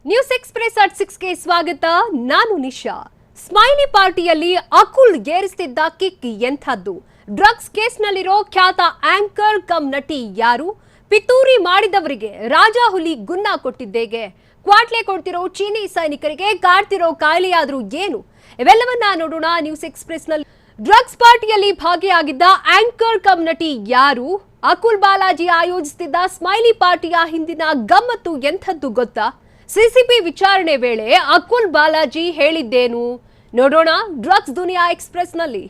News express at 6ಗೆ ಸ್ವಾಗತ. ನಾನು Nisha. Smiley ಪಾರ್ಟಿಯಲ್ಲಿ Akul ಏರಿಸ್ತಿದ್ದ kick ಎಂಥದ್ದು? ಡ್ರಗ್ಸ್ ಕೇಸ್ನಲ್ಲಿರೋ ಖ್ಯಾತ ಆಂಕರ್ ಕಮ್ ನಟಿ ಯಾರು? ಪಿತೂರಿ ಮಾಡಿದವರಿಗೆ ರಾಜಾಹುಲಿ ಗುನ್ನ ಕೊಟ್ಟಿದ್ದೇಗೆ? ಕ್ವಾಟ್ಲೆ ಕೊಡ್ತಿರೋ ಚೀನಿ ಸೈನಿಕರಿಗೆ ಕಾಡ್ತಿರೋ ಕಾಯಿಲೆಯಾದ್ರೂ ಏನು? ಇವೆಲ್ಲವನ್ನ ನೋಡೋಣ ನ್ಯೂಸ್ ಎಕ್ಸ್‌ಪ್ರೆಸ್ನಲ್ಲಿ. ಡ್ರಗ್ಸ್ ಪಾರ್ಟಿಯಲ್ಲಿ ಭಾಗಿಯಾಗಿದ್ದ ಆಂಕರ್ ಕಮ್ ನಟಿ ಯಾರು? ಅಕುಲ್ ಬಾಲಾಜಿ ಆಯೋಜಿಸುತ್ತಿದ್ದ ಸ್ಮೈಲಿ ಪಾರ್ಟಿಯ ಹಿಂದಿನ ಗಮ್ಮತ್ತು ಎಂಥದ್ದು ಗೊತ್ತಾ? ಸಿಸಿಬಿ ವಿಚಾರಣೆ ವೇಳೆ ಅಕುಲ್ ಬಾಲಾಜಿ ಹೇಳಿದ್ದೇನು? ನೋಡೋಣ ಡ್ರಗ್ಸ್ ದುನಿಯಾ ಎಕ್ಸ್‌ಪ್ರೆಸ್ನಲ್ಲಿ.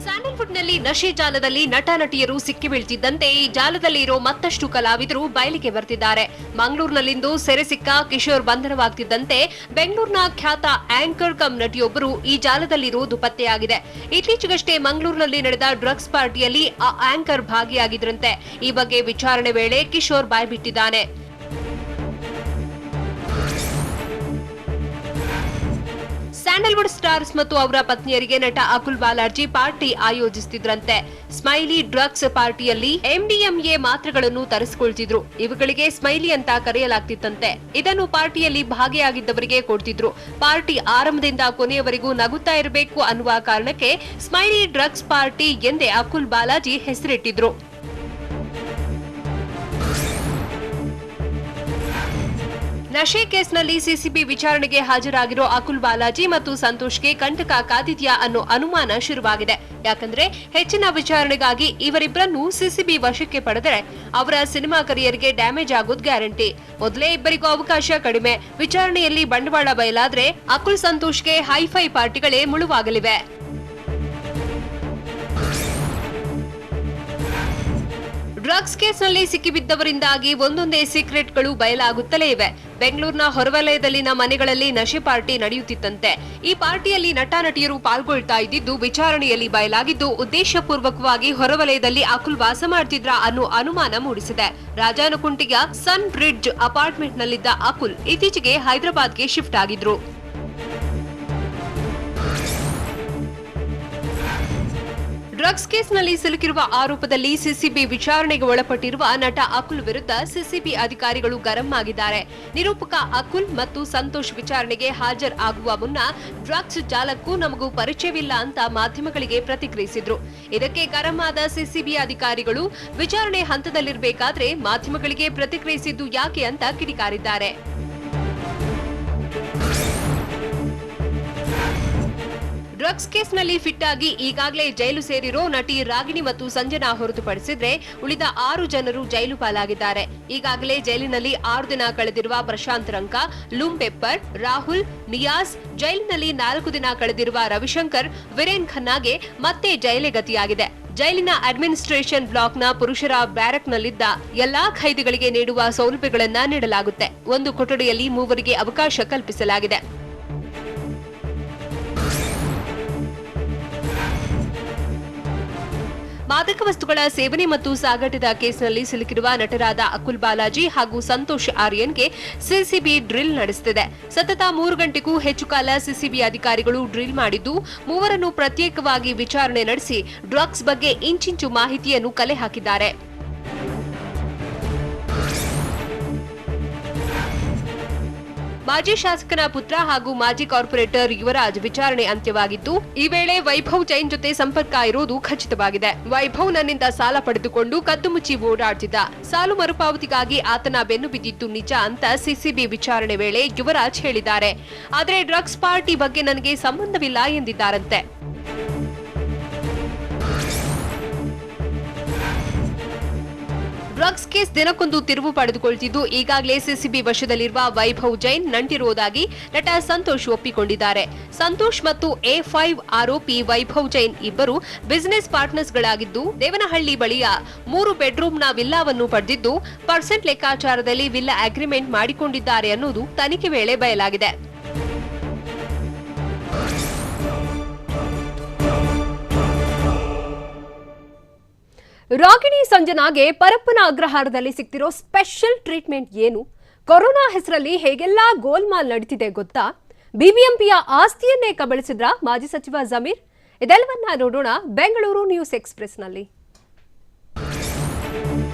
ಸ್ಯಾಂಡಲ್ವುಡ್ನಲ್ಲಿ ನಶೆ ಜಾಲದಲ್ಲಿ ನಟ ನಟಿಯರು ಸಿಕ್ಕಿ ಬೀಳ್ತಿದ್ದಂತೆ ಈ ಜಾಲದಲ್ಲಿ ಇರೋ ಮತ್ತಷ್ಟು ಕಲಾವಿದರು ಬಯಲಿಗೆ ಬರ್ತಿದ್ದಾರೆ. ಮಂಗಳೂರಿನಲ್ಲಿಂದು ಸೆರೆ ಸಿಕ್ಕ ಕಿಶೋರ್ ಬಂಧನವಾಗ್ತಿದ್ದಂತೆ ಬೆಂಗಳೂರಿನ ಖ್ಯಾತ ಆಂಕರ್ ಕಮ್ ನಟಿಯೊಬ್ಬರು ಈ ಜಾಲದಲ್ಲಿರೋದು ಪತ್ತೆಯಾಗಿದೆ. ಇತ್ತೀಚೆಗಷ್ಟೇ ಮಂಗಳೂರಿನಲ್ಲಿ ನಡೆದ ಡ್ರಗ್ಸ್ ಪಾರ್ಟಿಯಲ್ಲಿ ಆ ಆಂಕರ್ ಭಾಗಿಯಾಗಿದ್ರಂತೆ. ಈ ಬಗ್ಗೆ ವಿಚಾರಣೆ ವೇಳೆ ಕಿಶೋರ್ ಬಾಯ್ಬಿಟ್ಟಿದ್ದಾನೆ. ಸ್ಯಾಂಡಲ್ವುಡ್ ಸ್ಟಾರ್ಸ್ ಮತ್ತು ಅವರ ಪತ್ನಿಯರಿಗೆ ನಟ ಅಕುಲ್ ಬಾಲಾಜಿ ಪಾರ್ಟಿ ಆಯೋಜಿಸುತ್ತಿದ್ರಂತೆ. ಸ್ಮೈಲಿ ಡ್ರಗ್ಸ್ ಪಾರ್ಟಿಯಲ್ಲಿ ಎಂಡಿಎಂಎ ಮಾತ್ರೆಗಳನ್ನು ತರಿಸಿಕೊಳ್ತಿದ್ರು. ಇವುಗಳಿಗೆ ಸ್ಮೈಲಿ ಅಂತ ಕರೆಯಲಾಗ್ತಿತ್ತಂತೆ. ಇದನ್ನು ಪಾರ್ಟಿಯಲ್ಲಿ ಭಾಗಿಯಾಗಿದ್ದವರಿಗೆ ಕೊಡ್ತಿದ್ರು. ಪಾರ್ಟಿ ಆರಂಭದಿಂದ ಕೊನೆಯವರೆಗೂ ನಗುತ್ತಾ ಇರಬೇಕು ಅನ್ನುವ ಕಾರಣಕ್ಕೆ ಸ್ಮೈಲಿ ಡ್ರಗ್ಸ್ ಪಾರ್ಟಿ ಎಂದೇ ಅಕುಲ್ ಬಾಲಾಜಿ ಹೆಸರಿಟ್ಟಿದ್ರು. ನಶೆ ಕೇಸ್ನಲ್ಲಿ ಸಿಸಿಬಿ ವಿಚಾರಣೆಗೆ ಹಾಜರಾಗಿರೋ ಅಕುಲ್ ಬಾಲಾಜಿ ಮತ್ತು ಸಂತೋಷ್ಗೆ ಕಂಟಕ ಕಾದಿದ್ಯಾ ಅನ್ನೋ ಅನುಮಾನ ಶುರುವಾಗಿದೆ. ಯಾಕಂದ್ರೆ ಹೆಚ್ಚಿನ ವಿಚಾರಣೆಗಾಗಿ ಇವರಿಬ್ಬರನ್ನು ಸಿಸಿಬಿ ವಶಕ್ಕೆ ಪಡೆದರೆ ಅವರ ಸಿನಿಮಾ ಕರಿಯರ್ಗೆ ಡ್ಯಾಮೇಜ್ ಆಗೋದು ಗ್ಯಾರಂಟಿ. ಮೊದಲೇ ಇಬ್ಬರಿಗೂ ಅವಕಾಶ ಕಡಿಮೆ. ವಿಚಾರಣೆಯಲ್ಲಿ ಬಂಡವಾಳ ಬಯಲಾದ್ರೆ ಅಕುಲ್ ಸಂತೋಷ್ಗೆ ಹೈಫೈ ಪಾರ್ಟಿಗಳೇ ಮುಳುವಾಗಲಿವೆ. ಡ್ರಗ್ಸ್ ಕೇಸ್ನಲ್ಲಿ ಸಿಕ್ಕಿಬಿದ್ದವರಿಂದಾಗಿ ಒಂದೊಂದೇ ಸೀಕ್ರೆಟ್ಗಳು ಬಯಲಾಗುತ್ತಲೇ ಇವೆ. ಬೆಂಗಳೂರಿನ ಹೊರವಲಯದಲ್ಲಿನ ಮನೆಗಳಲ್ಲಿ ನಶೆ ಪಾರ್ಟಿ ನಡೆಯುತ್ತಿತ್ತಂತೆ. ಈ ಪಾರ್ಟಿಯಲ್ಲಿ ನಟ ನಟಿಯರು ಪಾಲ್ಗೊಳ್ತಾ ಇದ್ದಿದ್ದು ವಿಚಾರಣೆಯಲ್ಲಿ ಬಯಲಾಗಿದ್ದು, ಉದ್ದೇಶಪೂರ್ವಕವಾಗಿ ಹೊರವಲಯದಲ್ಲಿ ಅಕುಲ್ ವಾಸ ಮಾಡ್ತಿದ್ರ ಅನ್ನೋ ಅನುಮಾನ ಮೂಡಿಸಿದೆ. ರಾಜಾನುಕುಂಟಿಯ ಸನ್ ಬ್ರಿಡ್ಜ್ ಅಪಾರ್ಟ್ಮೆಂಟ್ನಲ್ಲಿದ್ದ ಅಕುಲ್ ಇತ್ತೀಚೆಗೆ ಹೈದರಾಬಾದ್ಗೆ ಶಿಫ್ಟ್ ಆಗಿದ್ರು. ಡ್ರಗ್ಸ್ ಕೇಸ್ನಲ್ಲಿ ಸಿಲುಕಿರುವ ಆರೋಪದಲ್ಲಿ ಸಿಸಿಬಿ ವಿಚಾರಣೆಗೆ ಒಳಪಟ್ಟಿರುವ ನಟ ಅಕುಲ್ ವಿರುದ್ಧ ಸಿಸಿಬಿ ಅಧಿಕಾರಿಗಳು ಗರಂ ಆಗಿದ್ದಾರೆ. ನಿರೂಪಕ ಅಕುಲ್ ಮತ್ತು ಸಂತೋಷ್ ವಿಚಾರಣೆಗೆ ಹಾಜರ್ ಆಗುವ ಮುನ್ನ ಡ್ರಗ್ಸ್ ಜಾಲಕ್ಕೂ ನಮಗೂ ಪರಿಚಯವಿಲ್ಲ ಅಂತ ಮಾಧ್ಯಮಗಳಿಗೆ ಪ್ರತಿಕ್ರಿಯಿಸಿದ್ರು. ಇದಕ್ಕೆ ಗರಂ ಆದ ಸಿಸಿಬಿ ಅಧಿಕಾರಿಗಳು ವಿಚಾರಣೆ ಹಂತದಲ್ಲಿರಬೇಕಾದ್ರೆ ಮಾಧ್ಯಮಗಳಿಗೆ ಪ್ರತಿಕ್ರಿಯಿಸಿದ್ದು ಯಾಕೆ ಅಂತ ಕಿಡಿಕಾರಿದ್ದಾರೆ. ಡ್ರಗ್ಸ್ ಕೇಸ್ನಲ್ಲಿ ಫಿಟ್ ಆಗಿ ಈಗಾಗಲೇ ಜೈಲು ಸೇರಿರೋ ನಟಿ ರಾಗಿಣಿ ಮತ್ತು ಸಂಜನಾ ಹೊರತುಪಡಿಸಿದ್ರೆ ಉಳಿದ 6 ಜನರು ಜೈಲು ಪಾಲಾಗಿದ್ದಾರೆ. ಈಗಾಗಲೇ ಜೈಲಿನಲ್ಲಿ 6 ದಿನ ಕಳೆದಿರುವ ಪ್ರಶಾಂತ್ ರಂಕ, ಲೂಮ್ ಪೆಪ್ಪರ್, ರಾಹುಲ್, ನಿಯಾಸ್, ಜೈಲಿನಲ್ಲಿ 4 ದಿನ ಕಳೆದಿರುವ ರವಿಶಂಕರ್, ವಿರೇನ್ ಖನ್ನಾಗೆ ಮತ್ತೆ ಜೈಲೇ ಗತಿಯಾಗಿದೆ. ಜೈಲಿನ ಅಡ್ಮಿನಿಸ್ಟ್ರೇಷನ್ ಬ್ಲಾಕ್ನ ಪುರುಷರ ಬ್ಯಾರಕ್ನಲ್ಲಿದ್ದ ಎಲ್ಲಾ ಖೈದಿಗಳಿಗೆ ನೀಡುವ ಸೌಲಭ್ಯಗಳನ್ನ ನೀಡಲಾಗುತ್ತೆ. ಒಂದು ಕೊಠಡಿಯಲ್ಲಿ 3 ಅವಕಾಶ ಕಲ್ಪಿಸಲಾಗಿದೆ. ಮಾದಕ ವಸ್ತುಗಳ ಸೇವನೆ ಮತ್ತು ಸಾಗಾಟದ ಕೇಸ್ನಲ್ಲಿ ಸಿಲುಕಿರುವ ನಟರಾದ ಅಕುಲ್ ಬಾಲಾಜಿ ಹಾಗೂ ಸಂತೋಷ್ ಆರ್ಯನ್ಗೆ ಸಿಸಿಬಿ ಡ್ರಿಲ್ ನಡೆಸುತ್ತಿದೆ. ಸತತ 3 ಗಂಟೆಗೂ ಹೆಚ್ಚು ಕಾಲ ಸಿಸಿಬಿ ಅಧಿಕಾರಿಗಳು ಡ್ರಿಲ್ ಮಾಡಿದ್ದು, ಮೂವರನ್ನು ಪ್ರತ್ಯೇಕವಾಗಿ ವಿಚಾರಣೆ ನಡೆಸಿ ಡ್ರಗ್ಸ್ ಬಗ್ಗೆ ಇಂಚಿಂಚು ಮಾಹಿತಿಯನ್ನು ಕಲೆ ಹಾಕಿದ್ದಾರೆ. ಮಾಜಿ ಶಾಸಕನ ಪುತ್ರ ಹಾಗೂ ಮಾಜಿ ಕಾರ್ಪೊರೇಟರ್ ಯುವರಾಜ್ ವಿಚಾರಣೆ ಅಂತ್ಯವಾಗಿದ್ದು, ಈ ವೇಳೆ ವೈಭವ್ ಜೈನ್ ಜೊತೆ ಸಂಪರ್ಕ ಇರೋದು ಖಚಿತವಾಗಿದೆ. ವೈಭವ್ ನನ್ನಿಂದ ಸಾಲ ಪಡೆದುಕೊಂಡು ಕದ್ದು ಮುಚ್ಚಿ ಓಡಾಡ್ತಿದ್ದ. ಸಾಲು ಮರುಪಾವತಿಗಾಗಿ ಆತನ ಬೆನ್ನು ಬಿದ್ದಿದ್ದು ನಿಜ ಅಂತ ಸಿಸಿಬಿ ವಿಚಾರಣೆ ವೇಳೆ ಯುವರಾಜ್ ಹೇಳಿದ್ದಾರೆ. ಆದರೆ ಡ್ರಗ್ಸ್ ಪಾರ್ಟಿ ಬಗ್ಗೆ ನನಗೆ ಸಂಬಂಧವಿಲ್ಲ ಎಂದಿದ್ದಾರಂತೆ. ಡ್ರಗ್ಸ್ ಕೇಸ್ ದಿನಕ್ಕೊಂದು ತಿರುವು ಪಡೆದುಕೊಳ್ತಿದ್ದು, ಈಗಾಗಲೇ ಸಿಸಿಬಿ ವಶದಲ್ಲಿರುವ ವೈಭವ್ ಜೈನ್ ನಂಟಿರುವುದಾಗಿ ನಟ ಸಂತೋಷ್ ಒಪ್ಪಿಕೊಂಡಿದ್ದಾರೆ. ಸಂತೋಷ್ ಮತ್ತು A5 ಆರೋಪಿ ವೈಭವ್ ಜೈನ್ ಇಬ್ಬರು ಬಿಸಿನೆಸ್ ಪಾರ್ಟ್ನರ್ಸ್ಗಳಾಗಿದ್ದು, ದೇವನಹಳ್ಳಿ ಬಳಿಯ 3 ಬೆಡ್ರೂಮ್ನ ವಿಲ್ಲಾವನ್ನು ಪಡೆದಿದ್ದು, ಪರ್ಸೆಂಟ್ ಲೆಕ್ಕಾಚಾರದಲ್ಲಿ ವಿಲ್ಲಾ ಅಗ್ರಿಮೆಂಟ್ ಮಾಡಿಕೊಂಡಿದ್ದಾರೆ ಅನ್ನೋದು ತನಿಖೆ ವೇಳೆ ಬಯಲಾಗಿದೆ. ರಾಗಿಣಿ ಸಂಜನಾಗೆ ಪರಪ್ಪನ ಅಗ್ರಹಾರದಲ್ಲಿ ಸಿಗ್ತಿರೋ ಸ್ಪೆಷಲ್ ಟ್ರೀಟ್ಮೆಂಟ್ ಏನು? ಕೊರೋನಾ ಹೆಸರಲ್ಲಿ ಹೇಗೆಲ್ಲಾ ಗೋಲ್ಮಾಲ್ ನಡೀತಿದೆ ಗೊತ್ತಾ? ಬಿಬಿಎಂಪಿಯ ಆಸ್ತಿಯನ್ನೇ ಕಬಳಿಸಿದ್ರ ಮಾಜಿ ಸಚಿವ ಜಮೀರ್? ಇದೆಲ್ಲವನ್ನ ನೋಡೋಣ ಬೆಂಗಳೂರು ನ್ಯೂಸ್ ಎಕ್ಸ್‌ಪ್ರೆಸ್ನಲ್ಲಿ.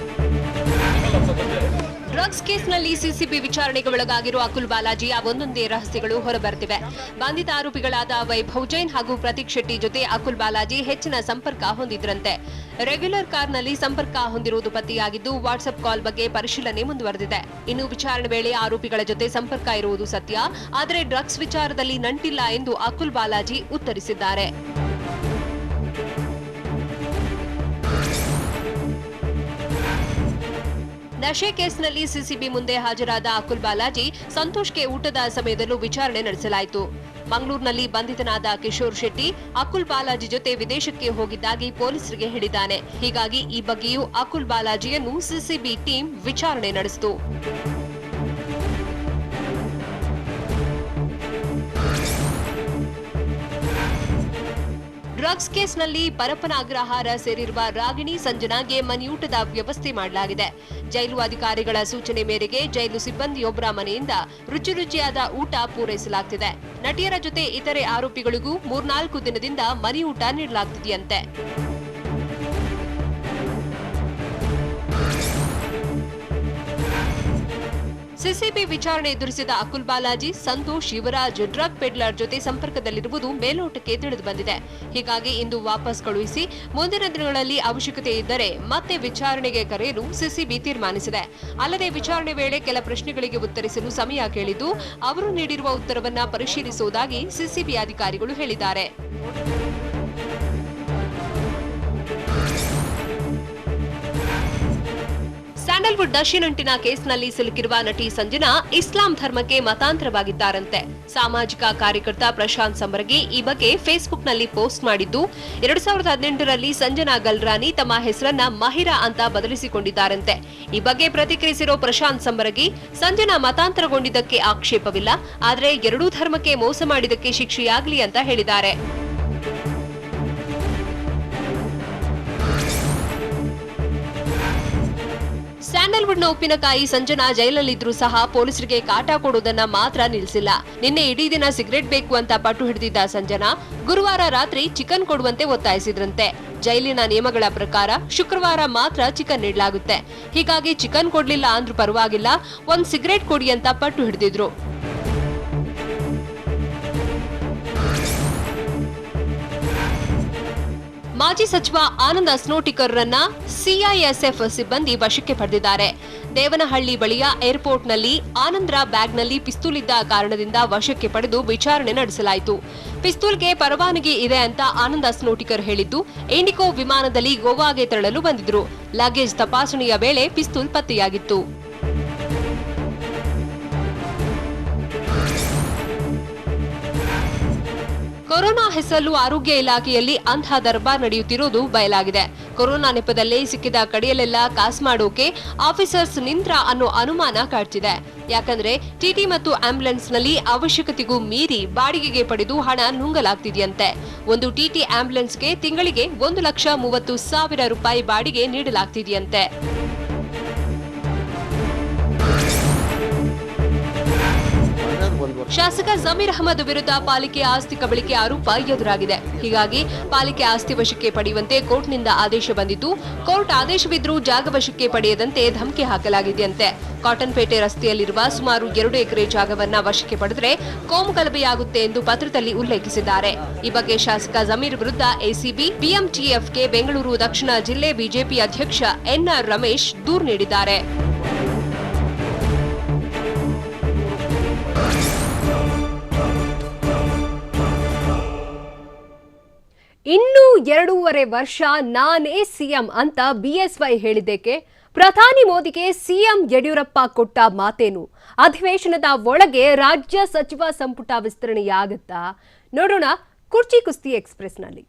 ಡ್ರಗ್ಸ್ ಕೇಸ್ನಲ್ಲಿ ಸಿಸಿಬಿ ವಿಚಾರಣೆಗೆ ಒಳಗಾಗಿರುವ ಅಕುಲ್ ಬಾಲಾಜಿಯ ಒಂದೊಂದೇ ರಹಸ್ಯಗಳು ಹೊರಬರ್ತಿವೆ. ಬಂಧಿತ ಆರೋಪಿಗಳಾದ ವೈಭವ್ ಜೈನ್ ಹಾಗೂ ಪ್ರತೀಕ್ ಶೆಟ್ಟಿ ಜೊತೆ ಅಕುಲ್ ಬಾಲಾಜಿ ಹೆಚ್ಚಿನ ಸಂಪರ್ಕ ಹೊಂದಿದ್ರಂತೆ. ರೆಗ್ಯುಲರ್ ಕಾರ್ನಲ್ಲಿ ಸಂಪರ್ಕ ಹೊಂದಿರುವುದು ಪತ್ತೆಯಾಗಿದ್ದು ವಾಟ್ಸ್ಆಪ್ ಕಾಲ್ ಬಗ್ಗೆ ಪರಿಶೀಲನೆ ಮುಂದುವರೆದಿದೆ. ಇನ್ನು ವಿಚಾರಣೆ ವೇಳೆ ಆರೋಪಿಗಳ ಜೊತೆ ಸಂಪರ್ಕ ಇರುವುದು ಸತ್ಯ, ಆದರೆ ಡ್ರಗ್ಸ್ ವಿಚಾರದಲ್ಲಿ ನಂಟಿಲ್ಲ ಎಂದು ಅಕುಲ್ ಬಾಲಾಜಿ ಉತ್ತರಿಸಿದ್ದಾರೆ. ನಶೆ ಕೇಸ್ನಲ್ಲಿ ಸಿಸಿಬಿ ಮುಂದೆ ಹಾಜರಾದ ಅಕುಲ್ ಬಾಲಾಜಿ ಸಂತೋಷ್ಗೆ ಊಟದ ಸಮಯದಲ್ಲೂ ವಿಚಾರಣೆ ನಡೆಸಲಾಯಿತು. ಮಂಗಳೂರಿನಲ್ಲಿ ಬಂಧಿತನಾದ ಕಿಶೋರ್ ಶೆಟ್ಟಿ ಅಕುಲ್ ಬಾಲಾಜಿ ಜೊತೆ ವಿದೇಶಕ್ಕೆ ಹೋಗಿದ್ದಾಗಿ ಪೊಲೀಸರಿಗೆ ಹೇಳಿದ್ದಾನೆ. ಹೀಗಾಗಿ ಈ ಬಗ್ಗೆಯೂ ಅಕುಲ್ ಬಾಲಾಜಿಯನ್ನು ಸಿಸಿಬಿ ಟೀಂ ವಿಚಾರಣೆ ನಡೆಸಿತು. ಡ್ರಗ್ಸ್ ಕೇಸ್ನಲ್ಲಿ ಪರಪ್ಪನ ಅಗ್ರಹಾರ ಸೇರಿರುವ ರಾಗಿಣಿ ಸಂಜನಾಗೆ ಮನೆಯೂಟದ ವ್ಯವಸ್ಥೆ ಮಾಡಲಾಗಿದೆ. ಜೈಲು ಅಧಿಕಾರಿಗಳ ಸೂಚನೆ ಮೇರೆಗೆ ಜೈಲು ಸಿಬ್ಬಂದಿಯೊಬ್ಬರ ಮನೆಯಿಂದ ರುಚಿಯಾದ ಊಟ ಪೂರೈಸಲಾಗುತ್ತಿದೆ. ನಟಿಯರ ಜೊತೆ ಇತರೆ ಆರೋಪಿಗಳಿಗೂ 3-4 ದಿನದಿಂದ ಮನೆಯೂಟ ನೀಡಲಾಗುತ್ತಿದೆಯಂತೆ. ಸಿಸಿಬಿ ವಿಚಾರಣೆ ಎದುರಿಸಿದ ಅಕುಲ್ ಬಾಲಾಜಿ, ಸಂತೋಷ್, ಯುವರಾಜ್ ಡ್ರಗ್ ಪೆಡ್ಲರ್ ಜೊತೆ ಸಂಪರ್ಕದಲ್ಲಿರುವುದು ಮೇಲ್ನೋಟಕ್ಕೆ ತಿಳಿದು ಬಂದಿದೆ. ಹೀಗಾಗಿ ಇಂದು ವಾಪಸ್ ಕಳುಹಿಸಿ ಮುಂದಿನ ದಿನಗಳಲ್ಲಿ ಅವಶ್ಯಕತೆ ಇದ್ದರೆ ಮತ್ತೆ ವಿಚಾರಣೆಗೆ ಕರೆಯಲು ಸಿಸಿಬಿ ತೀರ್ಮಾನಿಸಿದೆ. ಅಲ್ಲದೆ ವಿಚಾರಣೆ ವೇಳೆ ಕೆಲ ಪ್ರಶ್ನೆಗಳಿಗೆ ಉತ್ತರಿಸಲು ಸಮಯ ಕೇಳಿದ್ದು ಅವರು ನೀಡಿರುವ ಉತ್ತರವನ್ನ ಪರಿಶೀಲಿಸುವುದಾಗಿ ಸಿಸಿಬಿ ಅಧಿಕಾರಿಗಳು ಹೇಳಿದ್ದಾರೆ. ಸ್ಯಾಂಡಲ್ವುಡ್ ನಶಿನಂಟಿನ ಕೇಸ್ನಲ್ಲಿ ಸಿಲುಕಿರುವ ನಟಿ ಸಂಜನಾ ಇಸ್ಲಾಂ ಧರ್ಮಕ್ಕೆ ಮತಾಂತರವಾಗಿದ್ದಾರಂತೆ. ಸಾಮಾಜಿಕ ಕಾರ್ಯಕರ್ತ ಪ್ರಶಾಂತ್ ಸಂಬರಗಿ ಈ ಬಗ್ಗೆ ಫೇಸ್ಬುಕ್ನಲ್ಲಿ ಪೋಸ್ಟ್ ಮಾಡಿದ್ದು, 2018ರಲ್ಲಿ ಸಂಜನಾ ಗಲ್ರಾನಿ ತಮ್ಮ ಹೆಸರನ್ನ ಮಹಿರಾ ಅಂತ ಬದಲಿಸಿಕೊಂಡಿದ್ದಾರಂತೆ. ಈ ಬಗ್ಗೆ ಪ್ರತಿಕ್ರಿಯಿಸಿರೋ ಪ್ರಶಾಂತ್ ಸಂಬರಗಿ, ಸಂಜನಾ ಮತಾಂತರಗೊಂಡಿದ್ದಕ್ಕೆ ಆಕ್ಷೇಪವಿಲ್ಲ, ಆದರೆ ಎರಡೂ ಧರ್ಮಕ್ಕೆ ಮೋಸ ಮಾಡಿದ್ದಕ್ಕೆ ಶಿಕ್ಷೆಯಾಗಲಿ ಅಂತ ಹೇಳಿದ್ದಾರೆ. ಸ್ಯಾಂಡಲ್ವುಡ್ನ ಉಪ್ಪಿನಕಾಯಿ ಸಂಜನಾ ಜೈಲಲ್ಲಿದ್ರೂ ಸಹ ಪೊಲೀಸರಿಗೆ ಕಾಟ ಕೊಡುವುದನ್ನ ಮಾತ್ರ ನಿಲ್ಲಿಸಿಲ್ಲ. ನಿನ್ನೆ ಇಡೀ ದಿನ ಸಿಗರೆಟ್ ಬೇಕು ಅಂತ ಪಟ್ಟು ಹಿಡಿದಿದ್ದ ಸಂಜನಾ ಗುರುವಾರ ರಾತ್ರಿ ಚಿಕನ್ ಕೊಡುವಂತೆ ಒತ್ತಾಯಿಸಿದ್ರಂತೆ. ಜೈಲಿನ ನಿಯಮಗಳ ಪ್ರಕಾರ ಶುಕ್ರವಾರ ಮಾತ್ರ ಚಿಕನ್ ನೀಡಲಾಗುತ್ತೆ. ಹೀಗಾಗಿ ಚಿಕನ್ ಕೊಡ್ಲಿಲ್ಲ ಅಂದ್ರೂ ಪರವಾಗಿಲ್ಲ, ಒಂದ್ ಸಿಗರೆಟ್ ಕೊಡಿ ಅಂತ ಪಟ್ಟು ಹಿಡಿದಿದ್ರು. ಮಾಜಿ ಸಚಿವ ಆನಂದ್ ಅಸ್ನೋಟಿಕರ್ರನ್ನ ಸಿಐಎಸ್ಎಫ್ ಸಿಬ್ಬಂದಿ ವಶಕ್ಕೆ ಪಡೆದಿದ್ದಾರೆ. ದೇವನಹಳ್ಳಿ ಬಳಿಯ ಏರ್ಪೋರ್ಟ್ನಲ್ಲಿ ಆನಂದ್ರ ಬ್ಯಾಗ್ನಲ್ಲಿ ಪಿಸ್ತೂಲ್ ಇದ್ದ ಕಾರಣದಿಂದ ವಶಕ್ಕೆ ಪಡೆದು ವಿಚಾರಣೆ ನಡೆಸಲಾಯಿತು. ಪಿಸ್ತೂಲ್ಗೆ ಪರವಾನಗಿ ಇದೆ ಅಂತ ಆನಂದ್ ಅಸ್ನೋಟಿಕರ್ ಹೇಳಿದ್ದು, ಇಂಡಿಗೋ ವಿಮಾನದಲ್ಲಿ ಗೋವಾಗೆ ತೆರಳಲು ಬಂದಿದ್ರು. ಲಗೇಜ್ ತಪಾಸಣೆಯ ವೇಳೆ ಪಿಸ್ತೂಲ್ ಪತ್ತೆಯಾಗಿತ್ತು. ಕೊರೋನಾ ಹೆಸರಲ್ಲೂ ಆರೋಗ್ಯ ಇಲಾಖೆಯಲ್ಲಿ ಅಂಥ ದರ್ಬಾರ್ ನಡೆಯುತ್ತಿರುವುದು ಬಯಲಾಗಿದೆ. ಕೊರೋನಾ ನೆಪದಲ್ಲೇ ಸಿಕ್ಕಿದ ಕಡೆಯಲ್ಲೆಲ್ಲ ಕಾಸು ಮಾಡೋಕೆ ಆಫೀಸರ್ಸ್ ನಿಂತ್ರ ಅನ್ನೋ ಅನುಮಾನ ಕಾಡ್ತಿದೆ. ಯಾಕಂದ್ರೆ ಟಿಟಿ ಮತ್ತು ಆಂಬ್ಯುಲೆನ್ಸ್ನಲ್ಲಿ ಅವಶ್ಯಕತೆಗೂ ಮೀರಿ ಬಾಡಿಗೆಗೆ ಪಡೆದು ಹಣ ನುಂಗಲಾಗ್ತಿದೆಯಂತೆ. ಒಂದು ಟಿಟಿ ಆಂಬ್ಯುಲೆನ್ಸ್ಗೆ ತಿಂಗಳಿಗೆ 1,30,000 ರೂಪಾಯಿ ಬಾಡಿಗೆ ನೀಡಲಾಗ್ತಿದೆಯಂತೆ. ಶಾಸಕ ಜಮೀರ್ ಅಹಮದ್ ವಿರುದ್ಧ ಪಾಲಿಕೆ ಆಸ್ತಿ ಕಬಳಿಕೆ ಆರೋಪ ಎದುರಾಗಿದೆ. ಹೀಗಾಗಿ ಪಾಲಿಕೆ ಆಸ್ತಿ ವಶಕ್ಕೆ ಪಡೆಯುವಂತೆ ಕೋರ್ಟ್ನಿಂದ ಆದೇಶ ಬಂದಿದ್ದು, ಕೋರ್ಟ್ ಆದೇಶವಿದ್ರೂ ಜಾಗ ವಶಕ್ಕೆ ಪಡೆಯದಂತೆ ಧಮಕಿ ಹಾಕಲಾಗಿದೆಯಂತೆ. ಕಾಟನ್ಪೇಟೆ ರಸ್ತೆಯಲ್ಲಿರುವ ಸುಮಾರು 2 ಎಕರೆ ಜಾಗವನ್ನ ವಶಕ್ಕೆ ಪಡೆದರೆ ಕೋಮು ಗಲಭೆಯಾಗುತ್ತೆ ಎಂದು ಪತ್ರದಲ್ಲಿ ಉಲ್ಲೇಖಿಸಿದ್ದಾರೆ. ಈ ಬಗ್ಗೆ ಶಾಸಕ ಜಮೀರ್ ವಿರುದ್ಧ ಎಸಿಬಿ, ಬಿಎಂಟಿಎಫ್ಗೆ ಬೆಂಗಳೂರು ದಕ್ಷಿಣ ಜಿಲ್ಲೆ ಬಿಜೆಪಿ ಅಧ್ಯಕ್ಷ ಎನ್ಆರ್ ರಮೇಶ್ ದೂರು ನೀಡಿದ್ದಾರೆ. ಇನ್ನು 2.5 ವರ್ಷ ನಾನೇ ಸಿಎಂ ಅಂತ ಬಿಎಸ್ವೈ ಹೇಳಿದ್ದಕ್ಕೆ ಪ್ರಧಾನಿ ಮೋದಿಗೆ ಸಿಎಂ ಯಡಿಯೂರಪ್ಪ ಕೊಟ್ಟ ಮಾತೇನು? ಅಧಿವೇಶನದ ಒಳಗೆ ರಾಜ್ಯ ಸಚಿವ ಸಂಪುಟ ವಿಸ್ತರಣೆಯಾಗುತ್ತಾ? ನೋಡೋಣ ಕುರ್ಚಿ ಕುಸ್ತಿ ಎಕ್ಸ್‌ಪ್ರೆಸ್‌ನಲ್ಲಿ.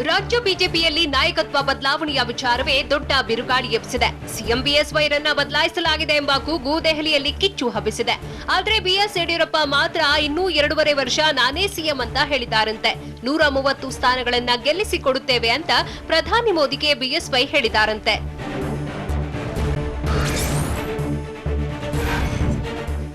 ರಾಜ್ಯ ಬಿಜೆಪಿಯಲ್ಲಿ ನಾಯಕತ್ವ ಬದಲಾವಣೆಯ ವಿಚಾರವೇ ದೊಡ್ಡ ಬಿರುಗಾಳಿ ಎಬ್ಬಿಸಿದೆ. ಸಿಎಂ ಬಿಎಸ್ವೈರನ್ನ ಬದಲಾಯಿಸಲಾಗಿದೆ ಎಂಬ ಕೂಗು ದೆಹಲಿಯಲ್ಲಿ ಕಿಚ್ಚು ಹಬ್ಬಿಸಿದೆ. ಆದರೆ ಬಿಎಸ್ ಯಡಿಯೂರಪ್ಪ ಮಾತ್ರ ಇನ್ನೂ 2.5 ವರ್ಷ ನಾನೇ ಸಿಎಂ ಅಂತ ಹೇಳಿದ್ದಾರಂತೆ. 130 ಸ್ಥಾನಗಳನ್ನ ಗೆಲ್ಲಿಸಿಕೊಡುತ್ತೇವೆ ಅಂತ ಪ್ರಧಾನಿ ಮೋದಿಗೆ ಬಿಎಸ್ವೈ ಹೇಳಿದ್ದಾರಂತೆ.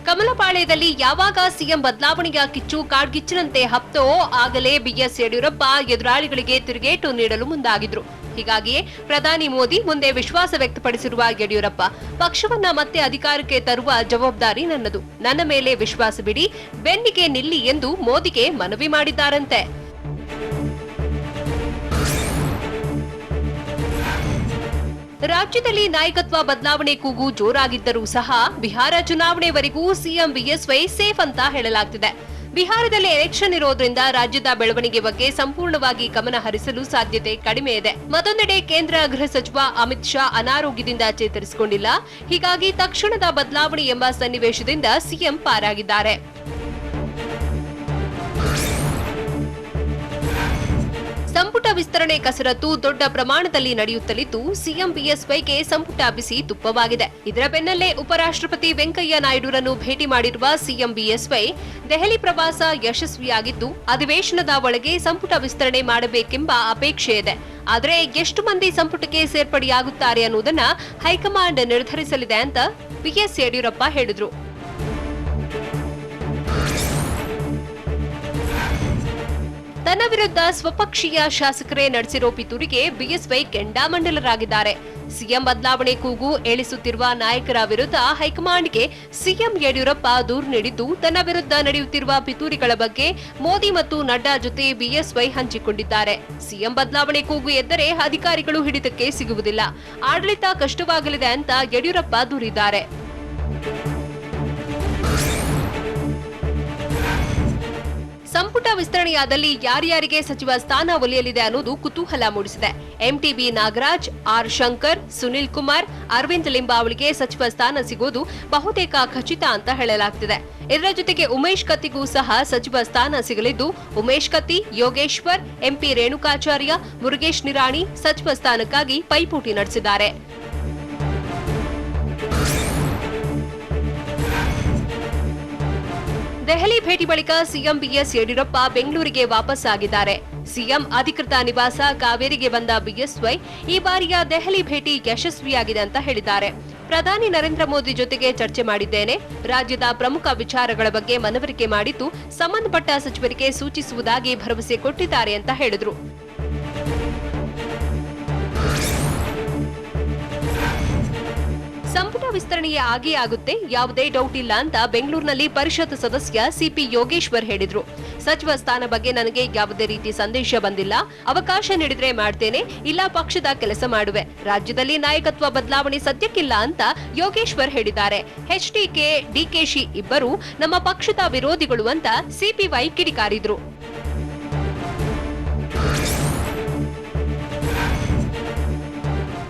ಕಮಲಪಾಳ್ಯದಲ್ಲಿ ಯಾವಾಗ ಸಿಎಂ ಬದಲಾವಣೆಯ ಕಿಚ್ಚು ಕಾಡ್ಗಿಚ್ಚಿನಂತೆ ಹತ್ತೋ ಆಗಲೇ ಬಿಎಸ್ ಯಡಿಯೂರಪ್ಪ ಎದುರಾಳಿಗಳಿಗೆ ತಿರುಗೇಟು ನೀಡಲು ಮುಂದಾಗಿದ್ರು. ಹೀಗಾಗಿಯೇ ಪ್ರಧಾನಿ ಮೋದಿ ಮುಂದೆ ವಿಶ್ವಾಸ ವ್ಯಕ್ತಪಡಿಸಿರುವ ಯಡಿಯೂರಪ್ಪ, ಪಕ್ಷವನ್ನ ಮತ್ತೆ ಅಧಿಕಾರಕ್ಕೆ ತರುವ ಜವಾಬ್ದಾರಿ ನನ್ನದು, ನನ್ನ ಮೇಲೆ ವಿಶ್ವಾಸ ಬಿಡಿ, ಬೆನ್ನಿಗೆ ನಿಲ್ಲಿ ಎಂದು ಮೋದಿಗೆ ಮನವಿ ಮಾಡಿದ್ದಾರಂತೆ. ರಾಜ್ಯದಲ್ಲಿ ನಾಯಕತ್ವ ಬದಲಾವಣೆ ಕೂಗು ಜೋರಾಗಿದ್ದರೂ ಸಹ ಬಿಹಾರ ಚುನಾವಣೆವರೆಗೂ ಸಿಎಂ ಬಿಎಸ್ವೈ ಸೇಫ್ ಅಂತ ಹೇಳಲಾಗ್ತಿದೆ. ಬಿಹಾರದಲ್ಲಿ ಎಲೆಕ್ಷನ್ ಇರೋದ್ರಿಂದ ರಾಜ್ಯದ ಬೆಳವಣಿಗೆ ಬಗ್ಗೆ ಸಂಪೂರ್ಣವಾಗಿ ಗಮನ ಹರಿಸಲು ಸಾಧ್ಯತೆ ಕಡಿಮೆ ಇದೆ. ಮತ್ತೊಂದೆಡೆ ಕೇಂದ್ರ ಗೃಹ ಸಚಿವ ಅಮಿತ್ ಶಾ ಅನಾರೋಗ್ಯದಿಂದ ಚೇತರಿಸಿಕೊಂಡಿಲ್ಲ. ಹೀಗಾಗಿ ತಕ್ಷಣದ ಬದಲಾವಣೆ ಎಂಬ ಸನ್ನಿವೇಶದಿಂದ ಸಿಎಂ ಪಾರಾಗಿದ್ದಾರೆ. ಸಂಪುಟ ವಿಸ್ತರಣೆ ಕಸರತ್ತು ದೊಡ್ಡ ಪ್ರಮಾಣದಲ್ಲಿ ನಡೆಯುತ್ತಲಿದ್ದು ಸಿಎಂ ಬಿಎಸ್ವೈಗೆ ಸಂಪುಟ ಬಿಸಿ ತುಪ್ಪವಾಗಿದೆ. ಇದರ ಬೆನ್ನಲ್ಲೇ ಉಪರಾಷ್ಟ್ರಪತಿ ವೆಂಕಯ್ಯ ನಾಯ್ಡುರನ್ನು ಭೇಟಿ ಮಾಡಿರುವ ಸಿಎಂ ಬಿಎಸ್ವೈ ದೆಹಲಿ ಪ್ರವಾಸ ಯಶಸ್ವಿಯಾಗಿದ್ದು ಅಧಿವೇಶನದ ಒಳಗೆ ಸಂಪುಟ ವಿಸ್ತರಣೆ ಮಾಡಬೇಕೆಂಬ ಅಪೇಕ್ಷೆ ಇದೆ. ಆದರೆ ಎಷ್ಟು ಮಂದಿ ಸಂಪುಟಕ್ಕೆ ಸೇರ್ಪಡೆಯಾಗುತ್ತಾರೆ ಅನ್ನುವುದನ್ನ ಹೈಕಮಾಂಡ್ ನಿರ್ಧರಿಸಲಿದೆ ಅಂತ ಬಿಎಸ್ ಯಡಿಯೂರಪ್ಪ ಹೇಳಿದ್ರು. ತನ್ನ ವಿರುದ್ಧ ಸ್ವಪಕ್ಷೀಯ ಶಾಸಕರೇ ನಡೆಸಿರೋ ಪಿತೂರಿಗೆ ಬಿಎಸ್ವೈ ಕೆಂಡಾಮಂಡಲರಾಗಿದ್ದಾರೆ. ಸಿಎಂ ಬದಲಾವಣೆ ಕೂಗು ಏಳಿಸುತ್ತಿರುವ ನಾಯಕರ ವಿರುದ್ಧ ಹೈಕಮಾಂಡ್ಗೆ ಸಿಎಂ ಯಡಿಯೂರಪ್ಪ ದೂರು ನೀಡಿದ್ದು, ತನ್ನ ವಿರುದ್ಧ ನಡೆಯುತ್ತಿರುವ ಪಿತೂರಿಗಳ ಬಗ್ಗೆ ಮೋದಿ ಮತ್ತು ನಡ್ಡಾ ಜೊತೆ ಬಿಎಸ್ವೈ ಹಂಚಿಕೊಂಡಿದ್ದಾರೆ. ಸಿಎಂ ಬದಲಾವಣೆ ಕೂಗು ಎದ್ದರೆ ಅಧಿಕಾರಿಗಳು ಹಿಡಿತಕ್ಕೆ ಸಿಗುವುದಿಲ್ಲ, ಆಡಳಿತ ಕಷ್ಟವಾಗಲಿದೆ ಅಂತ ಯಡಿಯೂರಪ್ಪ ದೂರಿದ್ದಾರೆ. ಸಂಪುಟ ವಿಸ್ತರಣೆಯಾದಲ್ಲಿ ಯಾರ್ಯಾರಿಗೆ ಸಚಿವ ಸ್ಥಾನ ಒಲಿಯಲಿದೆ ಅನ್ನೋದು ಕುತೂಹಲ ಮೂಡಿಸಿದೆ. ಎಂಟಿಬಿ ನಾಗರಾಜ್, ಆರ್ ಶಂಕರ್, ಸುನಿಲ್ ಕುಮಾರ್, ಅರವಿಂದ್ ಲಿಂಬಾವಳಿಗೆ ಸಚಿವ ಸ್ಥಾನ ಸಿಗೋದು ಬಹುತೇಕ ಖಚಿತ ಅಂತ ಹೇಳಲಾಗ್ತಿದೆ. ಇದರ ಜೊತೆಗೆ ಉಮೇಶ್ ಕತ್ತಿಗೂ ಸಹ ಸಚಿವ ಸ್ಥಾನ ಸಿಗಲಿದ್ದು, ಉಮೇಶ್ ಕತ್ತಿ, ಯೋಗೇಶ್ವರ್, ಎಂಪಿ ರೇಣುಕಾಚಾರ್ಯ, ಮುರುಗೇಶ್ ನಿರಾಣಿ ಸಚಿವ ಸ್ಥಾನಕ್ಕಾಗಿ ಪೈಪೋಟಿ ನಡೆಸಿದ್ದಾರೆ. ದೆಹಲಿ ಭೇಟಿ ಬಳಿಕ ಸಿಎಂ ಬಿಎಸ್ ಯಡಿಯೂರಪ್ಪ ಬೆಂಗಳೂರಿಗೆ ವಾಪಸ್ ಆಗಿದ್ದಾರೆ. ಸಿಎಂ ಅಧಿಕೃತ ನಿವಾಸ ಕಾವೇರಿಗೆ ಬಂದ ಬಿಎಸ್ವೈ ಈ ಬಾರಿಯ ದೆಹಲಿ ಭೇಟಿ ಯಶಸ್ವಿಯಾಗಿದೆ ಅಂತ ಹೇಳಿದ್ದಾರೆ. ಪ್ರಧಾನಿ ನರೇಂದ್ರ ಮೋದಿ ಜೊತೆಗೆ ಚರ್ಚೆ ಮಾಡಿದ್ದೇನೆ. ರಾಜ್ಯದ ಪ್ರಮುಖ ವಿಚಾರಗಳ ಬಗ್ಗೆ ಮನವರಿಕೆ ಮಾಡಿದ್ದು ಸಂಬಂಧಪಟ್ಟ ಸಚಿವರಿಗೆ ಸೂಚಿಸುವುದಾಗಿ ಭರವಸೆ ಕೊಟ್ಟಿದ್ದಾರೆ ಅಂತ ಹೇಳಿದ್ರು. ಸಂಪುಟ ವಿಸ್ತರಣೆಯೇ ಆಗೇ ಆಗುತ್ತೆ, ಯಾವುದೇ ಡೌಟ್ ಇಲ್ಲ ಅಂತ ಬೆಂಗಳೂರಿನಲ್ಲಿ ಪರಿಷತ್ ಸದಸ್ಯ ಸಿಪಿ ಯೋಗೇಶ್ವರ್ ಹೇಳಿದ್ರು. ಸಚಿವ ಸ್ಥಾನ ಬಗ್ಗೆ ನನಗೆ ಯಾವುದೇ ರೀತಿ ಸಂದೇಶ ಬಂದಿಲ್ಲ. ಅವಕಾಶ ನೀಡಿದ್ರೆ ಮಾಡ್ತೇನೆ, ಇಲ್ಲ ಪಕ್ಷದ ಕೆಲಸ ಮಾಡುವೆ. ರಾಜ್ಯದಲ್ಲಿ ನಾಯಕತ್ವ ಬದಲಾವಣೆ ಸದ್ಯಕ್ಕಿಲ್ಲ ಅಂತ ಯೋಗೇಶ್ವರ್ ಹೇಳಿದ್ದಾರೆ. ಎಚ್ಡಿಕೆ, ಡಿಕೆಶಿ ಇಬ್ಬರು ನಮ್ಮ ಪಕ್ಷದ ವಿರೋಧಿಗಳು ಅಂತ ಸಿಪಿವೈ ಕಿಡಿಕಾರಿದ್ರು.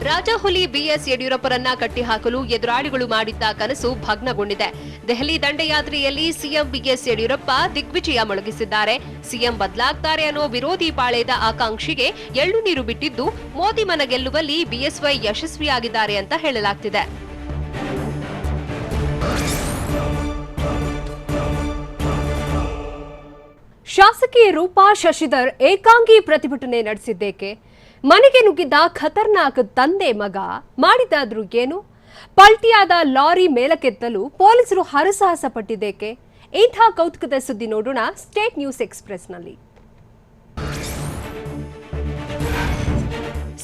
ರಾಜಹುಲಿ ಬಿಎಸ್ ಯಡಿಯೂರಪ್ಪರನ್ನ ಕಟ್ಟಿಹಾಕಲು ಎದುರಾಳಿಗಳು ಮಾಡಿದ್ದ ಕನಸು ಭಗ್ನಗೊಂಡಿದೆ. ದೆಹಲಿ ದಂಡಯಾತ್ರೆಯಲ್ಲಿ ಸಿಎಂ ಬಿಎಸ್ ಯಡಿಯೂರಪ್ಪ ದಿಗ್ವಿಜಯ ಮೊಳಗಿಸಿದ್ದಾರೆ. ಸಿಎಂ ಬದಲಾಗ್ತಾರೆ ಅನ್ನೋ ವಿರೋಧಿ ಪಾಳೆಯದ ಆಕಾಂಕ್ಷೆಗೆ ಎಳ್ಳು ನೀರು ಬಿಟ್ಟಿದ್ದು, ಮೋದಿ ಮನ ಗೆಲ್ಲುವಲ್ಲಿ ಬಿಎಸ್ವೈ ಯಶಸ್ವಿಯಾಗಿದ್ದಾರೆ ಅಂತ ಹೇಳಲಾಗ್ತಿದೆ. ಶಾಸಕಿ ರೂಪಾ ಶಶಿಧರ್ ಏಕಾಂಗಿ ಪ್ರತಿಭಟನೆ ನಡೆಸಿದ್ದೇಕೆ? ಮನೆಗೆ ನುಗ್ಗಿದ್ದ ಖತರ್ನಾಕ್ ತಂದೆ ಮಗ ಮಾಡಿದ್ದಾದ್ರೂ ಏನು? ಪಲ್ಟಿಯಾದ ಲಾರಿ ಮೇಲಕ್ಕೆತ್ತಲು ಪೊಲೀಸರು ಹರಸಾಹಸ ಪಟ್ಟಿದ್ದೇಕೆ? ಇಂಥ ಕೌತುಕದ ಸುದ್ದಿ ನೋಡೋಣ ಸ್ಟೇಟ್ ನ್ಯೂಸ್ ಎಕ್ಸ್‌ಪ್ರೆಸ್‌ನಲ್ಲಿ.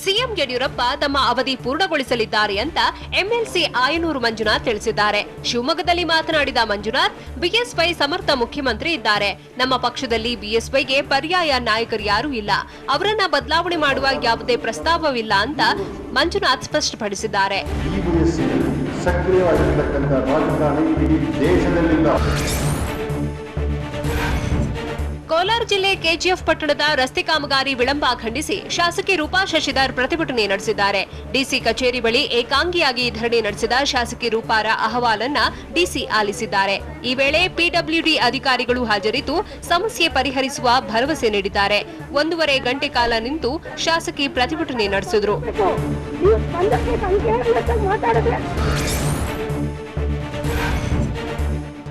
ಸಿಎಂ ಯಡಿಯೂರಪ್ಪ ತಮ್ಮ ಅವಧಿ ಪೂರ್ಣಗೊಳಿಸಲಿದ್ದಾರೆ ಅಂತ ಎಂಎಲ್ಸಿ ಆಯನೂರು ಮಂಜುನಾಥ್ ತಿಳಿಸಿದ್ದಾರೆ. ಶಿವಮೊಗ್ಗದಲ್ಲಿ ಮಾತನಾಡಿದ ಮಂಜುನಾಥ್, ಬಿಎಸ್ವೈ ಸಮರ್ಥ ಮುಖ್ಯಮಂತ್ರಿ ಇದ್ದಾರೆ. ನಮ್ಮ ಪಕ್ಷದಲ್ಲಿ ಬಿಎಸ್ವೈಗೆ ಪರ್ಯಾಯ ನಾಯಕರು ಯಾರೂ ಇಲ್ಲ. ಅವರನ್ನ ಬದಲಾವಣೆ ಮಾಡುವ ಯಾವುದೇ ಪ್ರಸ್ತಾವವಿಲ್ಲ ಅಂತ ಮಂಜುನಾಥ್ ಸ್ಪಷ್ಟಪಡಿಸಿದ್ದಾರೆ. ಕೋಲಾರ ಜಿಲ್ಲೆ ಕೆಜಿಎಫ್ ಪಟ್ಟಣದ ರಸ್ತೆ ಕಾಮಗಾರಿ ವಿಳಂಬ ಖಂಡಿಸಿ ಶಾಸಕಿ ರೂಪಾ ಶಶಿಧರ್ ಪ್ರತಿಭಟನೆ ನಡೆಸಿದ್ದಾರೆ. ಡಿಸಿ ಕಚೇರಿ ಬಳಿ ಏಕಾಂಗಿಯಾಗಿ ಧರಣಿ ನಡೆಸಿದ ಶಾಸಕಿ ರೂಪಾರ ಅಹವಾಲನ್ನ ಡಿಸಿ ಆಲಿಸಿದ್ದಾರೆ. ಈ ವೇಳೆ ಪಿಡಬ್ಲ್ಯೂಡಿ ಅಧಿಕಾರಿಗಳು ಹಾಜರಿದ್ದು ಸಮಸ್ಯೆ ಪರಿಹರಿಸುವ ಭರವಸೆ ನೀಡಿದ್ದಾರೆ. 1.5 ಗಂಟೆ ಕಾಲ ನಿಂತು ಶಾಸಕಿ ಪ್ರತಿಭಟನೆ ನಡೆಸಿದ್ರು.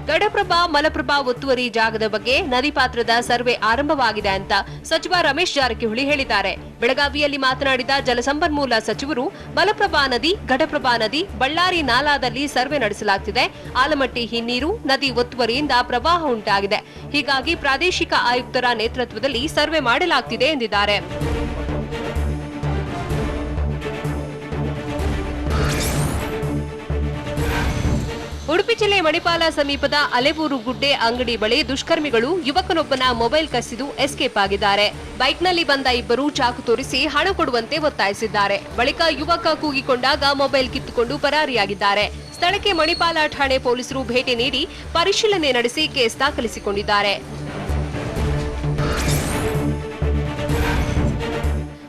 ಗಡಪ್ರಭಾ ಮಲಪ್ರಭಾ ಒತ್ತುವರಿ ಜಾಗದ ಬಗ್ಗೆ ನದಿ ಪಾತ್ರದ ಸರ್ವೆ ಆರಂಭವಾಗಿದೆ ಅಂತ ಸಚಿವ ರಮೇಶ್ ಜಾರಕಿಹೊಳಿ ಹೇಳಿದ್ದಾರೆ. ಬೆಳಗಾವಿಯಲ್ಲಿ ಮಾತನಾಡಿದ ಜಲಸಂಪನ್ಮೂಲ ಸಚಿವರು, ಮಲಪ್ರಭಾ ನದಿ, ಘಟಪ್ರಭಾ ನದಿ, ಬಳ್ಳಾರಿ ನಾಲಾದಲ್ಲಿ ಸರ್ವೆ ನಡೆಸಲಾಗುತ್ತಿದೆ. ಆಲಮಟ್ಟಿ ಹಿನ್ನೀರು ನದಿ ಒತ್ತುವರಿಯಿಂದ ಪ್ರವಾಹ ಉಂಟಾಗಿದೆ. ಹೀಗಾಗಿ ಪ್ರಾದೇಶಿಕ ಆಯುಕ್ತರ ನೇತೃತ್ವದಲ್ಲಿ ಸರ್ವೆ ಮಾಡಲಾಗುತ್ತಿದೆ ಎಂದಿದ್ದಾರೆ. ಜಿಲ್ಲೆ ಮಣಿಪಾಲ ಸಮೀಪದ ಅಲೆಬೂರು ಗುಡ್ಡೆ ಅಂಗಡಿ ಬಳಿ ದುಷ್ಕರ್ಮಿಗಳು ಯುವಕನೊಬ್ಬನ ಮೊಬೈಲ್ ಕಸಿದು ಎಸ್ಕೇಪ್ ಆಗಿದ್ದಾರೆ. ಬೈಕ್ನಲ್ಲಿ ಬಂದ ಇಬ್ಬರು ಚಾಕು ತೋರಿಸಿ ಹಣ ಕೊಡುವಂತೆ ಒತ್ತಾಯಿಸಿದ್ದಾರೆ. ಬಳಿಕ ಯುವಕ ಕೂಗಿಕೊಂಡಾಗ ಮೊಬೈಲ್ ಕಿತ್ತುಕೊಂಡು ಪರಾರಿಯಾಗಿದ್ದಾರೆ. ಸ್ಥಳಕ್ಕೆ ಮಣಿಪಾಲ ಠಾಣೆ ಪೊಲೀಸರು ಭೇಟಿ ನೀಡಿ ಪರಿಶೀಲನೆ ನಡೆಸಿ ಕೇಸ್ ದಾಖಲಿಸಿಕೊಂಡಿದ್ದಾರೆ.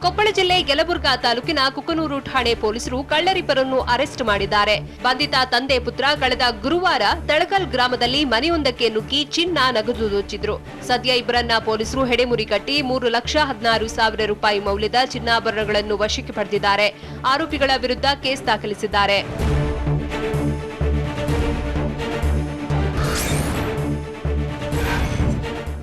ಕೊಪ್ಪಳ ಜಿಲ್ಲೆ ಯಲಬುರ್ಗಾ ತಾಲೂಕಿನ ಕುಕನೂರು ಠಾಣೆ ಪೊಲೀಸರು ಕಳ್ಳರಿಬ್ಬರನ್ನು ಅರೆಸ್ಟ್ ಮಾಡಿದ್ದಾರೆ. ಬಂಧಿತ ತಂದೆ ಪುತ್ರ ಕಳೆದ ಗುರುವಾರ ತಳಕಲ್ ಗ್ರಾಮದಲ್ಲಿ ಮನೆಯೊಂದಕ್ಕೆ ನುಗ್ಗಿ ಚಿನ್ನ ನಗದು ದೋಚಿದ್ರು. ಸದ್ಯ ಇಬ್ಬರನ್ನ ಪೊಲೀಸರು ಹೆಡೆಮುರಿ ಕಟ್ಟಿ 3,16,000 ರೂಪಾಯಿ ಮೌಲ್ಯದ ಚಿನ್ನಾಭರಣಗಳನ್ನು ವಶಕ್ಕೆ ಪಡೆದಿದ್ದಾರೆ. ಆರೋಪಿಗಳ ವಿರುದ್ಧ ಕೇಸ್ ದಾಖಲಿಸಿದ್ದಾರೆ.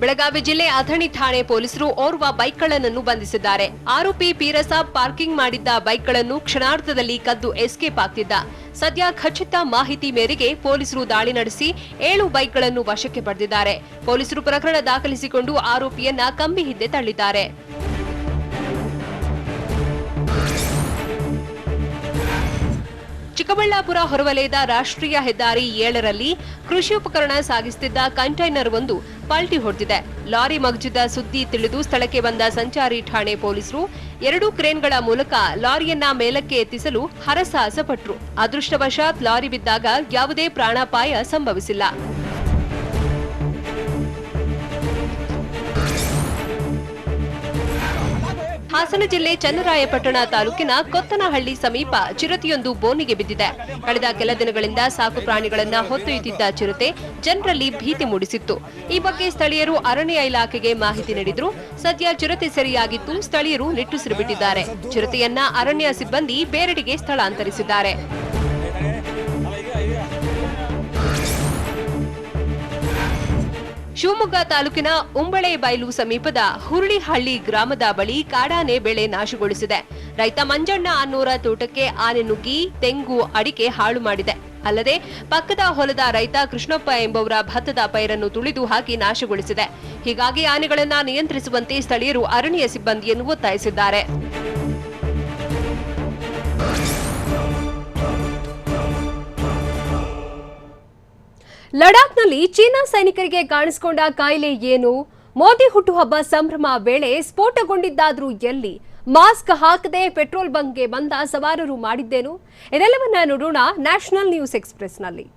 ಬೆಳಗಾವಿ ಜಿಲ್ಲೆ ಅಥಣಿ ಠಾಣೆ ಪೊಲೀಸರು ಓರ್ವ ಬೈಕ್ ಕಳ್ಳನನ್ನು ಬಂಧಿಸಿದ್ದಾರೆ. ಆರೋಪಿ ಪೀರಸಾಬ್ ಪಾರ್ಕಿಂಗ್ ಮಾಡಿದ್ದ ಬೈಕ್ಗಳನ್ನು ಕ್ಷಣಾರ್ಧದಲ್ಲಿ ಕದ್ದು ಎಸ್ಕೇಪ್ ಆಗ್ತಿದ್ದ. ಸದ್ಯ ಖಚಿತ ಮಾಹಿತಿ ಮೇರೆಗೆ ಪೊಲೀಸರು ದಾಳಿ ನಡೆಸಿ 7 ಬೈಕ್ಗಳನ್ನು ವಶಕ್ಕೆ ಪಡೆದಿದ್ದಾರೆ. ಪೊಲೀಸರು ಪ್ರಕರಣ ದಾಖಲಿಸಿಕೊಂಡು ಆರೋಪಿಯನ್ನ ಕಂಬಿ ಹಿಂದೆ ತಳ್ಳಿದ್ದಾರೆ. ಚಿಕ್ಕಬಳ್ಳಾಪುರ ಹೊರವಲಯದ ರಾಷ್ಟ್ರೀಯ ಹೆದ್ದಾರಿ 7ರಲ್ಲಿ ಕೃಷಿ ಉಪಕರಣ ಸಾಗಿಸುತ್ತಿದ್ದ ಕಂಟೈನರ್ ಒಂದು ಪಲ್ಟಿ ಹೊಡೆದಿದೆ. ಲಾರಿ ಮಗ್ಜಿದ ಸುದ್ದಿ ತಿಳಿದು ಸ್ಥಳಕ್ಕೆ ಬಂದ ಸಂಚಾರಿ ಠಾಣೆ ಪೊಲೀಸರು 2 ಕ್ರೇನ್ಗಳ ಮೂಲಕ ಲಾರಿಯನ್ನ ಮೇಲಕ್ಕೆ ಎತ್ತಿಸಲು ಹರಸಾಹಸ ಪಟ್ಟರು. ಅದೃಷ್ಟವಶಾತ್ ಲಾರಿ ಬಿದ್ದಾಗ ಯಾವುದೇ ಪ್ರಾಣಾಪಾಯ ಸಂಭವಿಸಿಲ್ಲ. ಹಾಸನ ಜಿಲ್ಲೆ ಚನ್ನರಾಯಪಟ್ಟಣ ತಾಲೂಕಿನ ಕೊತ್ತನಹಳ್ಳಿ ಸಮೀಪ ಚಿರತೆಯೊಂದು ಬೋನಿಗೆ ಬಿದ್ದಿದೆ. ಕಳೆದ ಕೆಲ ದಿನಗಳಿಂದ ಸಾಕು ಪ್ರಾಣಿಗಳನ್ನ ಹೊತ್ತೊಯ್ಯುತ್ತಿದ್ದ ಚಿರತೆ ಜನರಲ್ಲಿ ಭೀತಿ ಮೂಡಿಸಿತ್ತು. ಈ ಬಗ್ಗೆ ಸ್ಥಳೀಯರು ಅರಣ್ಯ ಇಲಾಖೆಗೆ ಮಾಹಿತಿ ನೀಡಿದ್ರು. ಸದ್ಯ ಚಿರತೆ ಸೆರೆಯಾಗಿದ್ದು ಸ್ಥಳೀಯರು ನಿಟ್ಟುಸಿರು ಬಿಟ್ಟಿದ್ದಾರೆ. ಚಿರತೆಯನ್ನ ಅರಣ್ಯ ಸಿಬ್ಬಂದಿ ಬೇರೆಡೆಗೆ ಸ್ಥಳಾಂತರಿಸಿದ್ದಾರೆ. ಶಿವಮೊಗ್ಗ ತಾಲೂಕಿನ ಉಂಬಳೆ ಬೈಲು ಸಮೀಪದ ಹುರುಳಿಹಳ್ಳಿ ಗ್ರಾಮದ ಬಳಿ ಕಾಡಾನೆ ಬೆಳೆ ನಾಶಗೊಳಿಸಿದೆ. ರೈತ ಮಂಜಣ್ಣ ಅನ್ನೋರ ತೋಟಕ್ಕೆ ಆನೆ ನುಗ್ಗಿ ತೆಂಗು, ಅಡಿಕೆ ಹಾಳು ಮಾಡಿದೆ. ಅಲ್ಲದೆ ಪಕ್ಕದ ಹೊಲದ ರೈತ ಕೃಷ್ಣಪ್ಪ ಎಂಬುವರ ಭತ್ತದ ಪೈರನ್ನು ತುಳಿದು ಹಾಕಿ ನಾಶಗೊಳಿಸಿದೆ. ಹೀಗಾಗಿ ಆನೆಗಳನ್ನ ನಿಯಂತ್ರಿಸುವಂತೆ ಸ್ಥಳೀಯರು ಅರಣ್ಯ ಸಿಬ್ಬಂದಿಯನ್ನು ಒತ್ತಾಯಿಸಿದ್ದಾರೆ. ಲಡಾಖ್ನಲ್ಲಿ ಚೀನಾ ಸೈನಿಕರಿಗೆ ಕಾಣಿಸಿಕೊಂಡ ಕಾಯಿಲೆ ಏನು? ಮೋದಿ ಹುಟ್ಟುಹಬ್ಬ ಸಂಭ್ರಮ ವೇಳೆ ಸ್ಫೋಟಗೊಂಡಿದ್ದಾದ್ರೂ ಎಲ್ಲಿ? ಮಾಸ್ಕ್ ಹಾಕದೆ ಪೆಟ್ರೋಲ್ ಬಂಕ್ಗೆ ಬಂದ ಸವಾರರು ಮಾಡಿದ್ದೇನು? ಇದೆಲ್ಲವನ್ನ ನೋಡೋಣ ನ್ಯಾಷನಲ್ ನ್ಯೂಸ್ ಎಕ್ಸ್‌ಪ್ರೆಸ್‌ನಲ್ಲಿ.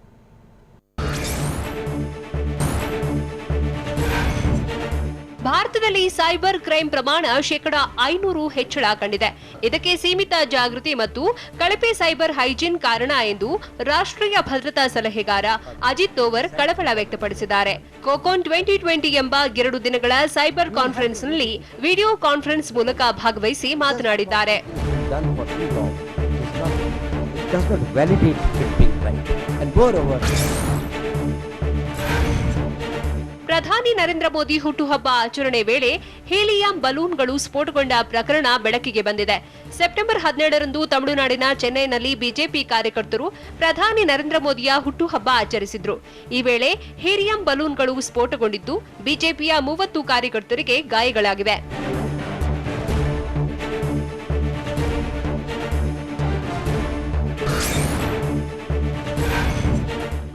ಭಾರತದಲ್ಲಿ ಸೈಬರ್ ಕ್ರೈಂ ಪ್ರಮಾಣ 500% ಹೆಚ್ಚಳ ಕಂಡಿದೆ. ಇದಕ್ಕೆ ಸೀಮಿತ ಜಾಗೃತಿ ಮತ್ತು ಕಳಪೆ ಸೈಬರ್ ಹೈಜೀನ್ ಕಾರಣ ಎಂದು ರಾಷ್ಟ್ರೀಯ ಭದ್ರತಾ ಸಲಹೆಗಾರ ಅಜಿತ್ ದೋವರ್ ಕಳವಳ ವ್ಯಕ್ತಪಡಿಸಿದ್ದಾರೆ. ಕೋಕೋನ್ 2020 ಎಂಬ 2 ದಿನಗಳ ಸೈಬರ್ ಕಾನ್ಫರೆನ್ಸ್ನಲ್ಲಿ ವಿಡಿಯೋ ಕಾನ್ಫರೆನ್ಸ್ ಮೂಲಕ ಭಾಗವಹಿಸಿ ಮಾತನಾಡಿದ್ದಾರೆ. ಪ್ರಧಾನಿ ನರೇಂದ್ರ ಮೋದಿ ಹುಟ್ಟುಹಬ್ಬ ಆಚರಣೆ ವೇಳೆ ಹೀಲಿಯಂ ಬಲೂನ್ಗಳು ಸ್ಫೋಟಗೊಂಡ ಪ್ರಕರಣ ಬೆಳಕಿಗೆ ಬಂದಿದೆ. ಸೆಪ್ಟೆಂಬರ್ 17ರಂದು ತಮಿಳುನಾಡಿನ ಚೆನ್ನೈನಲ್ಲಿ ಬಿಜೆಪಿ ಕಾರ್ಯಕರ್ತರು ಪ್ರಧಾನಿ ನರೇಂದ್ರ ಮೋದಿಯ ಹುಟ್ಟುಹಬ್ಬ ಆಚರಿಸಿದ್ರು. ಈ ವೇಳೆ ಹೀಲಿಯಂ ಬಲೂನ್ಗಳು ಸ್ಫೋಟಗೊಂಡಿದ್ದು ಬಿಜೆಪಿಯ 30 ಕಾರ್ಯಕರ್ತರಿಗೆ ಗಾಯಗಳಾಗಿವೆ.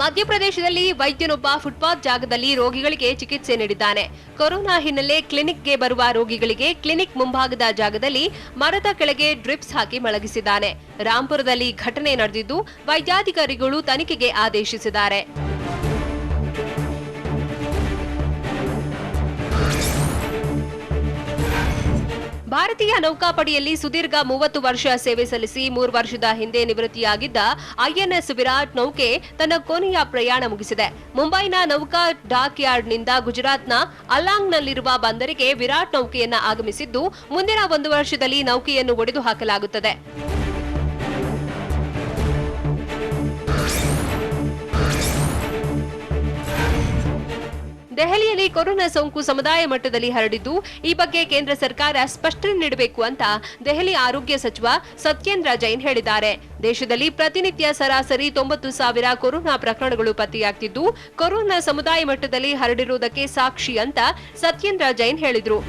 ಮಧ್ಯಪ್ರದೇಶದಲ್ಲಿ ವೈದ್ಯನೊಬ್ಬ ಫುಟ್ಪಾತ್ ಜಾಗದಲ್ಲಿ ರೋಗಿಗಳಿಗೆ ಚಿಕಿತ್ಸೆ ನೀಡಿದ್ದಾನೆ. ಕೊರೋನಾ ಹಿನ್ನೆಲೆ ಕ್ಲಿನಿಕ್ಗೆ ಬರುವ ರೋಗಿಗಳಿಗೆ ಕ್ಲಿನಿಕ್ ಮುಂಭಾಗದ ಜಾಗದಲ್ಲಿ ಮರದ ಕೆಳಗೆ ಡ್ರಿಪ್ಸ್ ಹಾಕಿ ಮಲಗಿಸಿದ್ದಾನೆ. ರಾಂಪುರದಲ್ಲಿ ಘಟನೆ ನಡೆದಿದ್ದು ವೈದ್ಯಾಧಿಕಾರಿಗಳು ತನಿಖೆಗೆ ಆದೇಶಿಸಿದ್ದಾರೆ. ಭಾರತೀಯ ನೌಕಾಪಡೆಯಲ್ಲಿ ಸುದೀರ್ಘ 30 ವರ್ಷ ಸೇವೆ ಸಲ್ಲಿಸಿ 3 ವರ್ಷದ ಹಿಂದೆ ನಿವೃತ್ತಿಯಾಗಿದ್ದ ಐಎನ್ಎಸ್ ವಿರಾಟ್ ನೌಕೆ ತನ್ನ ಕೊನೆಯ ಪ್ರಯಾಣ ಮುಗಿಸಿದೆ. ಮುಂಬೈನ ನೌಕಾ ಡಾಕ್ ಯಾರ್ಡ್ನಿಂದ ಗುಜರಾತ್ನ ಅಲಾಂಗ್ನಲ್ಲಿರುವ ಬಂದರಿಗೆ ವಿರಾಟ್ ನೌಕೆಯನ್ನ ಆಗಮಿಸಿದ್ದು ಮುಂದಿನ 1 ವರ್ಷದಲ್ಲಿ ನೌಕೆಯನ್ನು ಒಡೆದು ಹಾಕಲಾಗುತ್ತದೆ. ದೆಹಲಿಯಲ್ಲಿ ಕೊರೋನಾ ಸೋಂಕು ಸಮುದಾಯ ಮಟ್ಟದಲ್ಲಿ ಹರಡಿದ್ದು ಈ ಬಗ್ಗೆ ಕೇಂದ್ರ ಸರ್ಕಾರ ಸ್ಪಷ್ಟನೆ ನೀಡಬೇಕು ಅಂತ ದೆಹಲಿ ಆರೋಗ್ಯ ಸಚಿವ ಸತ್ಯೇಂದ್ರ ಜೈನ್ ಹೇಳಿದ್ದಾರೆ. ದೇಶದಲ್ಲಿ ಪ್ರತಿನಿತ್ಯ ಸರಾಸರಿ 90,000 ಕೊರೋನಾ ಪ್ರಕರಣಗಳು ಪತ್ತೆಯಾಗ್ತಿದ್ದು ಕೊರೋನಾ ಸಮುದಾಯ ಮಟ್ಟದಲ್ಲಿ ಹರಡಿರುವುದಕ್ಕೆ ಸಾಕ್ಷಿ ಅಂತ ಸತ್ಯೇಂದ್ರ ಜೈನ್ ಹೇಳಿದರು.